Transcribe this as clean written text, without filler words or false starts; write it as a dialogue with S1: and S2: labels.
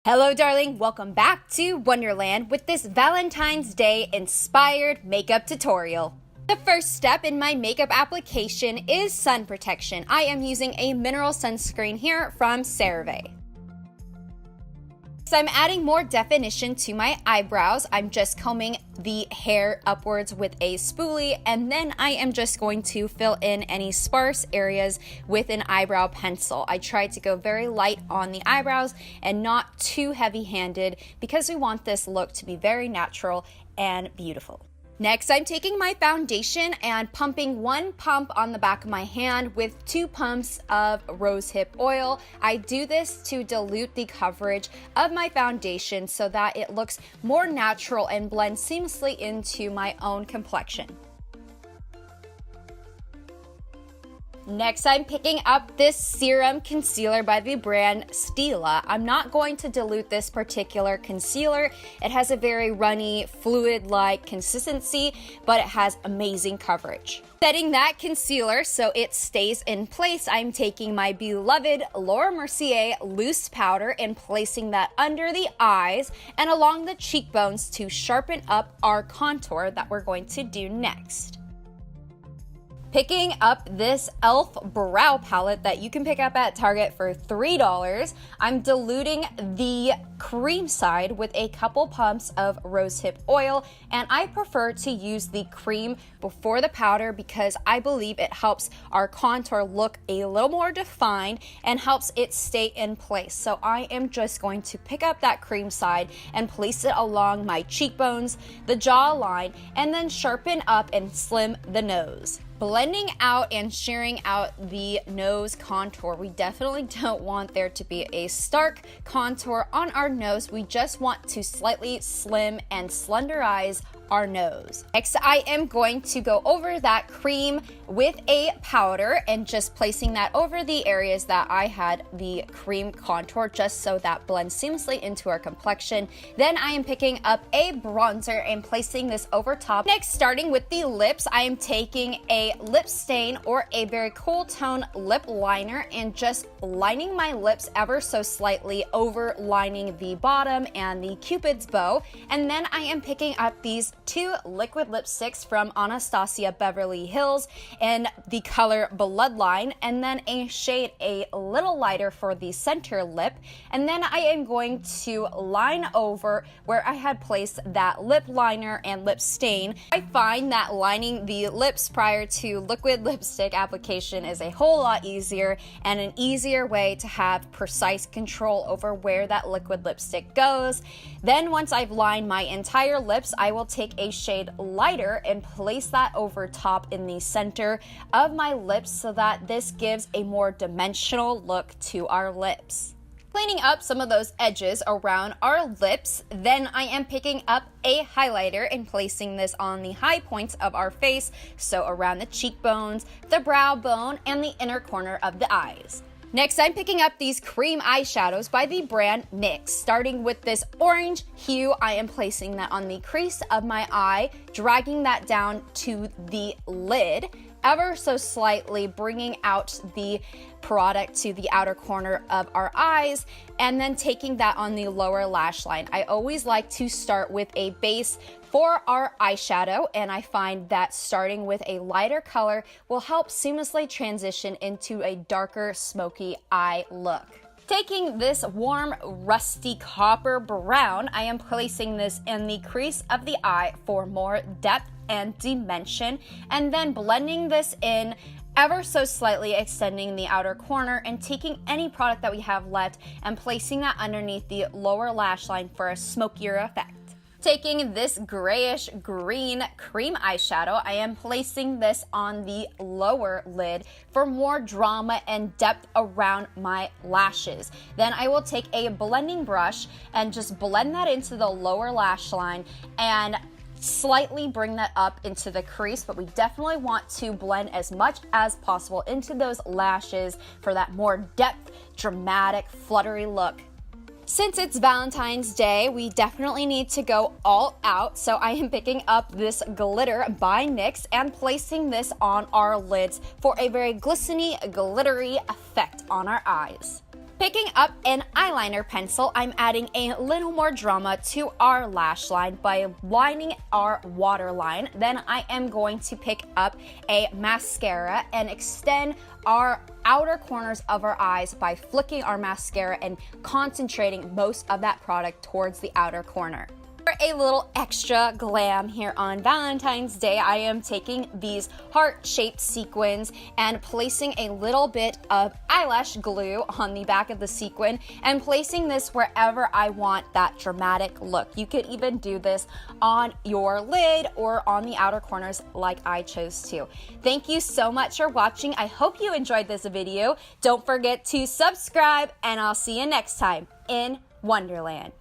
S1: Hello darling, welcome back to Wonderland with this Valentine's Day inspired makeup tutorial. The first step in my makeup application is sun protection. I am using a mineral sunscreen here from CeraVe. So I'm adding more definition to my eyebrows. I'm just combing the hair upwards with a spoolie, and then I am just going to fill in any sparse areas with an eyebrow pencil. I try to go very light on the eyebrows and not too heavy-handed because we want this look to be very natural and beautiful. Next, I'm taking my foundation and pumping one pump on the back of my hand with 2 pumps of rosehip oil. I do this to dilute the coverage of my foundation so that it looks more natural and blends seamlessly into my own complexion. Next, I'm picking up this serum concealer by the brand Stila. I'm not going to dilute this particular concealer. It has a very runny, fluid-like consistency, but it has amazing coverage. Setting that concealer so it stays in place, I'm taking my beloved Laura Mercier loose powder and placing that under the eyes and along the cheekbones to sharpen up our contour that we're going to do next. Picking up this e.l.f. brow palette that you can pick up at Target for $3. I'm diluting the cream side with a couple pumps of rosehip oil, and I prefer to use the cream before the powder because I believe it helps our contour look a little more defined and helps it stay in place. So I am just going to pick up that cream side and place it along my cheekbones, the jawline, and then sharpen up and slim the nose. Blending out and shearing out the nose contour. We definitely don't want there to be a stark contour on our nose. We just want to slightly slim and slenderize our nose. Next, I am going to go over that cream with a powder and just placing that over the areas that I had the cream contour just so that blends seamlessly into our complexion. Then I am picking up a bronzer and placing this over top. Next, starting with the lips, I am taking a lip stain or a very cool tone lip liner and just lining my lips ever so slightly, overlining the bottom and the Cupid's bow. And then I am picking up these 2 liquid lipsticks from Anastasia Beverly Hills in the color Bloodline, and then a shade a little lighter for the center lip. And then I am going to line over where I had placed that lip liner and lip stain. I find that lining the lips prior to liquid lipstick application is a whole lot easier and an easier way to have precise control over where that liquid lipstick goes. Then once I've lined my entire lips, I will take a shade lighter and place that over top in the center of my lips so that this gives a more dimensional look to our lips. Cleaning up some of those edges around our lips, then I am picking up a highlighter and placing this on the high points of our face, so around the cheekbones, the brow bone, and the inner corner of the eyes. Next, I'm picking up these cream eyeshadows by the brand NYX. Starting with this orange hue, I am placing that on the crease of my eye, dragging that down to the lid, ever so slightly bringing out the product to the outer corner of our eyes, and then taking that on the lower lash line. I always like to start with a base for our eyeshadow, and I find that starting with a lighter color will help seamlessly transition into a darker, smoky eye look. Taking this warm, rusty copper brown, I am placing this in the crease of the eye for more depth and dimension, and then blending this in ever so slightly, extending the outer corner and taking any product that we have left and placing that underneath the lower lash line for a smokier effect. Taking this grayish green cream eyeshadow, I am placing this on the lower lid for more drama and depth around my lashes. Then I will take a blending brush and just blend that into the lower lash line and slightly bring that up into the crease, but we definitely want to blend as much as possible into those lashes for that more depth, dramatic, fluttery look. Since it's Valentine's Day, we definitely need to go all out, so I am picking up this glitter by NYX and placing this on our lids for a very glistening, glittery effect on our eyes. Picking up an eyeliner pencil, I'm adding a little more drama to our lash line by lining our waterline. Then I am going to pick up a mascara and extend our outer corners of our eyes by flicking our mascara and concentrating most of that product towards the outer corner. For a little extra glam here on Valentine's Day, I am taking these heart-shaped sequins and placing a little bit of eyelash glue on the back of the sequin and placing this wherever I want that dramatic look. You could even do this on your lid or on the outer corners like I chose to. Thank you so much for watching. I hope you enjoyed this video. Don't forget to subscribe, and I'll see you next time in Wonderland.